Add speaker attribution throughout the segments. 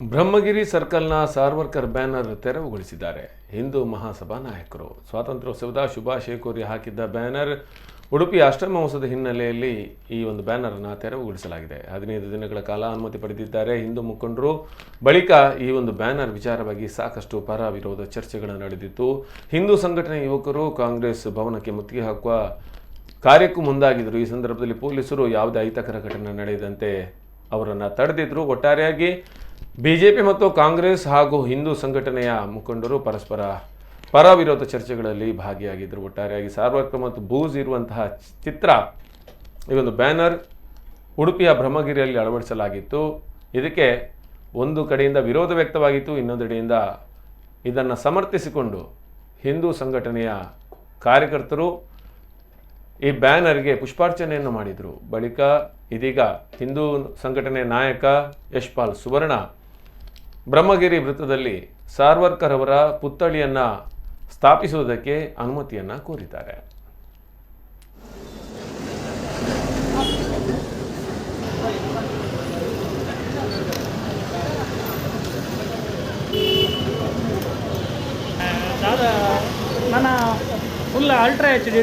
Speaker 1: Brahmagiri ಸರ್ಕಲ್ನ Savarkar banner ತೆರವುಗೊಳಿಸಿದ್ದಾರೆ. Hindu Mahasabha ನಾಯಕರು ಸ್ವಾತಂತ್ರ್ಯೋತ್ಸವದ ಶುಭಾಶಯ ಕೋರಿ ಹಾಕಿದ್ದ ಬ್ಯಾನರ್ ಉಡುಪಿ ಅಷ್ಟಮೋತ್ಸವದ ಹಿನ್ನೆಲೆಯಲ್ಲಿ ಈ ಒಂದು ಬ್ಯಾನರ್ನ ತೆರವುಗೊಳಿಸಲಾಗಿದೆ. 15 ದಿನಗಳ ಕಾಲ ಅನುಮತಿ ಪಡೆದಿದ್ದಾರೆ ಹಿಂದೂ ಮುಖಂಡರು. ಬಳಿಕ ಈ ಒಂದು ಬ್ಯಾನರ್ ವಿಚಾರವಾಗಿ ಸಾಕಷ್ಟು ಪರ ವಿರೋಧ ಚರ್ಚೆಗಳು ನಡೆದಿತ್ತು. ಹಿಂದೂ ಸಂಘಟನೆ ಯುವಕರು ಕಾಂಗ್ರೆಸ್ ಭವನಕ್ಕೆ ಮುತ್ತಿಗೆ ಹಾಕುವ ಕಾರ್ಯಕ್ಕೂ ಮುಂದಾಗಿದ್ದರು. ಈ ಸಂದರ್ಭದಲ್ಲಿ ಪೊಲೀಸರು ಯಾವುದೇ ಅಹಿತಕರ ಘಟನೆ ನಡೆಯದಂತೆ ಅವರನ್ನು ತಡೆದಿದ್ದರು. ಒಟ್ಟಾರೆಯಾಗಿ ಬಿಜೆಪಿ ಮತ್ತು ಕಾಂಗ್ರೆಸ್ ಹಾಗೂ ಹಿಂದೂ ಸಂಘಟನೆಯ ಮುಖಂಡರು ಪರಸ್ಪರ ಪರ ವಿರೋಧ ಚರ್ಚೆಗಳಲ್ಲಿ ಭಾಗಿಯಾಗಿದ್ದರು. ಒಟ್ಟಾರೆಯಾಗಿ ಸಾರ್ವರ್ಕರ್ ಮತ್ತು ಬೂಸ್ ಇರುವಂತಹ ಚಿತ್ರ ಈ ಒಂದು ಬ್ಯಾನರ್ ಉಡುಪಿಯ ಬ್ರಹ್ಮಗಿರಿಯಲ್ಲಿ ಅಳವಡಿಸಲಾಗಿತ್ತು. ಇದಕ್ಕೆ ಒಂದು ಕಡೆಯಿಂದ ವಿರೋಧ ವ್ಯಕ್ತವಾಗಿತ್ತು, ಇನ್ನೊಂದೆಡೆಯಿಂದ ಇದನ್ನು ಸಮರ್ಥಿಸಿಕೊಂಡು ಹಿಂದೂ ಸಂಘಟನೆಯ ಕಾರ್ಯಕರ್ತರು ಈ ಬ್ಯಾನರ್ಗೆ ಪುಷ್ಪಾರ್ಚನೆಯನ್ನು ಮಾಡಿದರು. ಬಳಿಕ ಇದೀಗ ಹಿಂದೂ ಸಂಘಟನೆ ನಾಯಕ ಯಶ್ಪಾಲ್ ಸುವರ್ಣ ಬ್ರಹ್ಮಗಿರಿ ವೃತ್ತದಲ್ಲಿ ಸಾರ್ವರ್ಕರ್ ಅವರ ಪುತ್ಥಳಿಯನ್ನು ಸ್ಥಾಪಿಸುವುದಕ್ಕೆ ಅನುಮತಿಯನ್ನು ಕೋರಿದ್ದಾರೆ.
Speaker 2: ನನ್ನ ಫುಲ್ ಅಲ್ಟ್ರಾ ಎಚ್ ಡಿ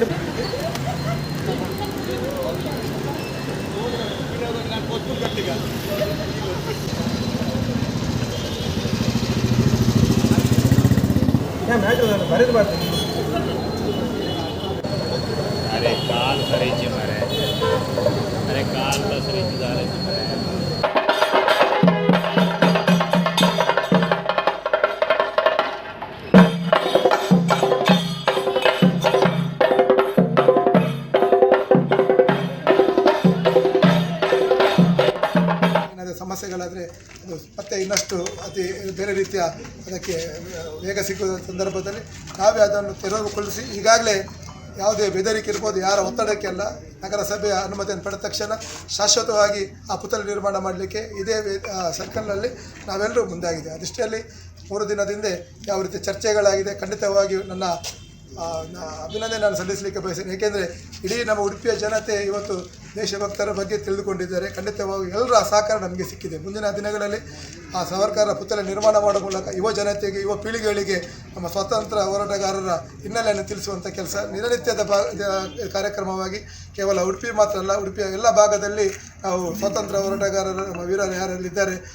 Speaker 3: बरेच बात
Speaker 4: अरे काल करायचे मारे अरे काल दसऱ्याची झाल्याची मारे
Speaker 3: ಸಮಸ್ಯೆಗಳಾದರೆ ಅದು ಮತ್ತೆ ಇನ್ನಷ್ಟು ಅತಿ ಬೇರೆ ರೀತಿಯ ಅದಕ್ಕೆ ವೇಗ ಸಿಗುವ ಸಂದರ್ಭದಲ್ಲಿ ನಾವೇ ಅದನ್ನು ತೆರವುಗೊಳಿಸಿ ಈಗಾಗಲೇ ಯಾವುದೇ ಬೆದರಿಕೆ ಇರ್ಬೋದು, ಯಾರ ಒತ್ತಡಕ್ಕೆ ಅಲ್ಲ, ನಗರಸಭೆಯ ಅನುಮತಿಯನ್ನು ಪಡೆದ ತಕ್ಷಣ ಶಾಶ್ವತವಾಗಿ ಆ ಪುತ್ಥಳಿ ನಿರ್ಮಾಣ ಮಾಡಲಿಕ್ಕೆ ಇದೇ ಸರ್ಕಲ್ನಲ್ಲಿ ನಾವೆಲ್ಲರೂ ಮುಂದಾಗಿದೆ. ಅದಷ್ಟೇ 3 ದಿನದಿಂದ ಯಾವ ರೀತಿ ಚರ್ಚೆಗಳಾಗಿದೆ. ಖಂಡಿತವಾಗಿಯೂ ನನ್ನ ಅಭಿನಂದನೆ ನಾನು ಸಲ್ಲಿಸಲಿಕ್ಕೆ ಬಯಸ್ತೇನೆ. ಏಕೆಂದರೆ ಇಡೀ ನಮ್ಮ ಉಡುಪಿಯ ಜನತೆ ಇವತ್ತು ದೇಶಭಕ್ತರ ಬಗ್ಗೆ ತಿಳಿದುಕೊಂಡಿದ್ದಾರೆ. ಖಂಡಿತವಾಗಿ ಎಲ್ಲರ ಸಹಕಾರ ನಮಗೆ ಸಿಕ್ಕಿದೆ. ಮುಂದಿನ ದಿನಗಳಲ್ಲಿ ಆ ಸಾವರ್ಕರ್ ಪುತ್ಥಳಿ ನಿರ್ಮಾಣ ಮಾಡುವ ಮೂಲಕ ಯುವ ಜನತೆಗೆ, ಯುವ ಪೀಳಿಗೆಗಳಿಗೆ ನಮ್ಮ ಸ್ವಾತಂತ್ರ್ಯ ಹೋರಾಟಗಾರರ ಹಿನ್ನೆಲೆಯನ್ನು ತಿಳಿಸುವಂಥ ಕೆಲಸ ದಿನನಿತ್ಯದ ಕಾರ್ಯಕ್ರಮವಾಗಿ ಕೇವಲ ಉಡುಪಿ ಮಾತ್ರ ಅಲ್ಲ, ಉಡುಪಿಯ ಎಲ್ಲ ಭಾಗದಲ್ಲಿ ನಾವು ಸ್ವಾತಂತ್ರ್ಯ ಹೋರಾಟಗಾರರ ನಮ್ಮ ವೀರರು ಯಾರೆಲ್ಲಿದ್ದಾರೆ